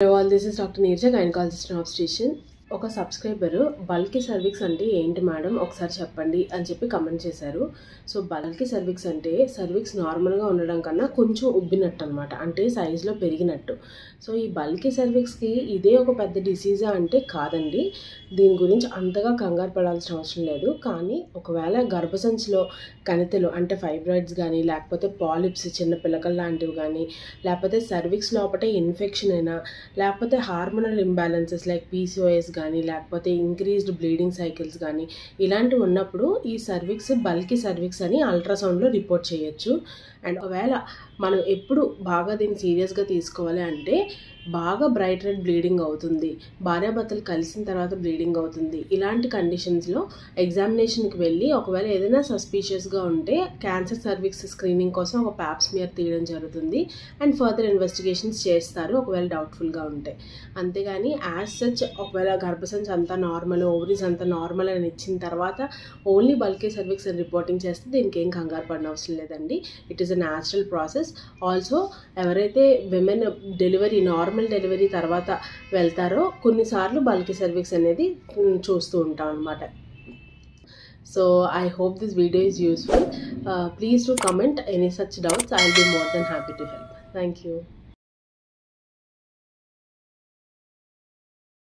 Hello all, this is Dr. Neerja, gynecologist and obstetrician. ఒక subscriber bulky cervix అంటే ఏంటి madam ఒకసారి చెప్పండి అని చెప్పి కమెంట్ చేశారు. సో బల్కీ సర్విక్స్ అంటే సర్విక్స్ నార్మల్గా ఉండడం కన్నా కొంచెం ఉబ్బినట్టు అనమాట, అంటే సైజులో పెరిగినట్టు. సో ఈ బల్కీ సర్విక్స్కి ఇదే ఒక పెద్ద డిసీజా అంటే కాదండి. దీని గురించి అంతగా కంగారు పడాల్సిన అవసరం లేదు. కానీ ఒకవేళ గర్భసంచిలో కణితులు అంటే ఫైబ్రాయిడ్స్ కానీ, లేకపోతే పాలిప్స్ చిన్న పిల్లకల లాంటివి కానీ, లేకపోతే సర్విక్స్ లోపల ఇన్ఫెక్షన్ అయినా, లేకపోతే హార్మోనల్ ఇంబ్యాలెన్సెస్ లైక్ పీసీఓఎస్ కానీ, లేకపోతే ఇంక్రీజ్డ్ బ్లీడింగ్ సైకిల్స్ కానీ ఇలాంటివి ఉన్నప్పుడు ఈ సర్విక్స్ బల్కీ సర్విక్స్ అని అల్ట్రాసౌండ్లో రిపోర్ట్ చేయొచ్చు. అండ్ ఒకవేళ మనం ఎప్పుడు బాగా దీన్ని సీరియస్గా తీసుకోవాలి అంటే బాగా బ్రైట్ రెడ్ బ్లీడింగ్ అవుతుంది, భార్యాభర్తలు కలిసిన తర్వాత బ్లీడింగ్ అవుతుంది, ఇలాంటి కండిషన్స్లో ఎగ్జామినేషన్కి వెళ్ళి ఒకవేళ ఏదైనా సస్పీషియస్గా ఉంటే క్యాన్సర్ సర్విక్స్ స్క్రీనింగ్ కోసం ఒక ప్యాప్ స్మియర్ తీయడం జరుగుతుంది. అండ్ ఫర్దర్ ఇన్వెస్టిగేషన్స్ చేస్తారు ఒకవేళ డౌట్ఫుల్గా ఉంటే. అంతేగాని యాజ్ సచ్ ఒకవేళ గర్భసంచి అంతా నార్మల్, ఓవరీస్ అంతా నార్మల్ అని ఇచ్చిన తర్వాత ఓన్లీ బల్కీ సర్విక్స్ అని రిపోర్టింగ్ చేస్తే దీనికి ఏం కంగారు పడిన అవసరం లేదండి. It is a natural process. Also ఎవరైతే విమెన్ డెలివరీ నార్మల్ డెలివరీ తర్వాత వెళ్తారో కొన్నిసార్లు బల్కీ సర్విక్స్ అనేది చూస్తూ ఉంటాం అనమాట. So I hope this video is useful. Please do comment any such doubts. I'll be more than happy to help. Thank you.